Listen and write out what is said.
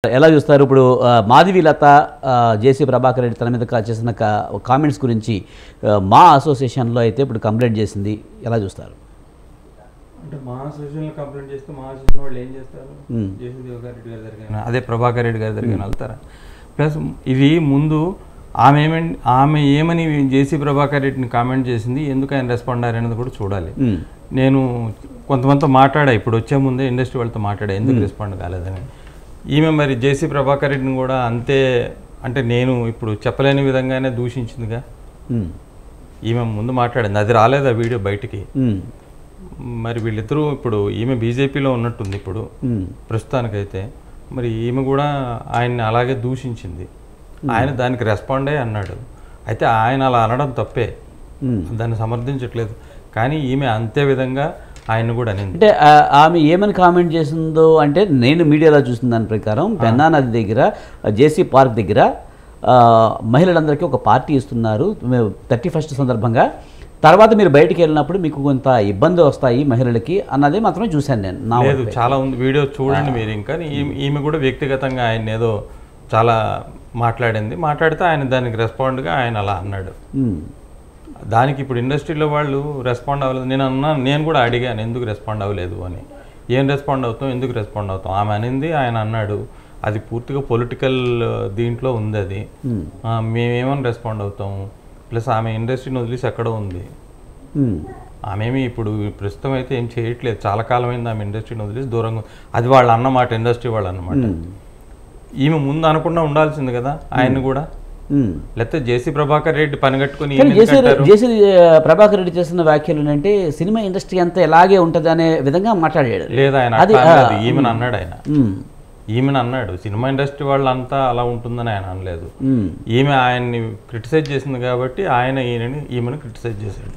ఎలా చూస్తారు ఇప్పుడు మాధవి లత జేసీ ప్రభాకర్ రెడ్డి తన మీద చేసిన కామెంట్స్ గురించి మా అసోసియేషన్లో అయితే ఇప్పుడు కంప్లైంట్ చేసింది, ఎలా చూస్తారు? అంటే మా అసోసియేషన్లో కంప్లైంట్ చేస్తే మా అసోసియేషన్ వాళ్ళు ఏం చేస్తారు? జేసీ ప్రభాకర్ రెడ్డి గారి దగ్గర అదే ప్రభాకర్ రెడ్డి గారి దగ్గర వెళ్తారా? ప్లస్ ఇది ముందు ఆమె ఏమని జేసీ ప్రభాకర్ రెడ్డిని కామెంట్ చేసింది, ఎందుకు ఆయన రెస్పాండ్ అయ్యారనేది కూడా చూడాలి. నేను కొంతమందితో మాట్లాడా, ఇప్పుడు వచ్చే ముందే ఇండస్ట్రీ వాళ్ళతో మాట్లాడా ఎందుకు రెస్పాండ్ కాలేదని. ఈమె మరి జేసీ ప్రభాకర్ రెడ్డిని కూడా అంతే, అంటే నేను ఇప్పుడు చెప్పలేని విధంగానే దూషించిందిగా. ఈమె ముందు మాట్లాడింది, అది రాలేదు ఆ వీడియో బయటికి. మరి వీళ్ళిద్దరూ ఇప్పుడు ఈమె బీజేపీలో ఉన్నట్టుంది ఇప్పుడు ప్రస్తుతానికైతే. మరి ఈమె కూడా ఆయన్ని అలాగే దూషించింది, ఆయన దానికి రెస్పాండ్ అయ్యి అన్నాడు. అయితే ఆయన అలా అనడం తప్పే, దాన్ని సమర్థించట్లేదు. కానీ ఈమె అంతే విధంగా ఆయన కూడా అనింది. అంటే ఆమె ఏమని కామెంట్ చేసిందో అంటే, నేను మీడియాలో చూసిన దాని ప్రకారం పెన్నా నది దగ్గర జేసీ పార్క్ దగ్గర మహిళలందరికీ ఒక పార్టీ ఇస్తున్నారు 31st సందర్భంగా, తర్వాత మీరు బయటికి వెళ్ళినప్పుడు మీకు కొంత ఇబ్బంది వస్తాయి మహిళలకి అన్నది మాత్రమే చూశాను నేను. లేదు, చాలా ఉంది వీడియో చూడండి మీరు. ఇంకా ఈమె కూడా వ్యక్తిగతంగా ఆయన ఏదో చాలా మాట్లాడితే ఆయన దానికి రెస్పాండ్గా ఆయన అలా అన్నాడు. దానికి ఇప్పుడు ఇండస్ట్రీలో వాళ్ళు రెస్పాండ్ అవ్వలేదు. నేను కూడా అడిగాను ఎందుకు రెస్పాండ్ అవ్వలేదు అని. ఏం రెస్పాండ్ అవుతాం, ఎందుకు రెస్పాండ్ అవుతాం, ఆమె అనింది ఆయన అన్నాడు. అది పూర్తిగా పొలిటికల్ దీంట్లో ఉంది అది. మేమేమని రెస్పాండ్ అవుతాము? ప్లస్ ఆమె ఇండస్ట్రీని వదిలేసి ఎక్కడో ఉంది. ఆమెమి ఇప్పుడు ప్రస్తుతం అయితే ఏం చేయట్లేదు, చాలా కాలమైంది ఆమె ఇండస్ట్రీని వదిలేసి దూరంగా. అది వాళ్ళు అన్నమాట, ఇండస్ట్రీ వాళ్ళు అన్నమాట. ఈమె ముందు అనకుండా ఉండాల్సింది కదా ఆయన కూడా. లేకపోతే జేసీ ప్రభాకర్ రెడ్డి పనిగట్టుకుని జేసీ ప్రభాకర్ రెడ్డి చేస్తున్న వ్యాఖ్యలు అంటే సినిమా ఇండస్ట్రీ అంతా ఎలాగే ఉంటుంది అనే విధంగా మాట్లాడాడు. లేదా ఆయన ఈమెను అన్నాడు, ఈమెను అన్నాడు. సినిమా ఇండస్ట్రీ వాళ్ళంతా అలా ఉంటుందని ఆయన అనలేదు. ఈమె ఆయన్ని క్రిటిసైజ్ చేసింది కాబట్టి ఆయన ఈమెను క్రిటిసైజ్ చేశాడు.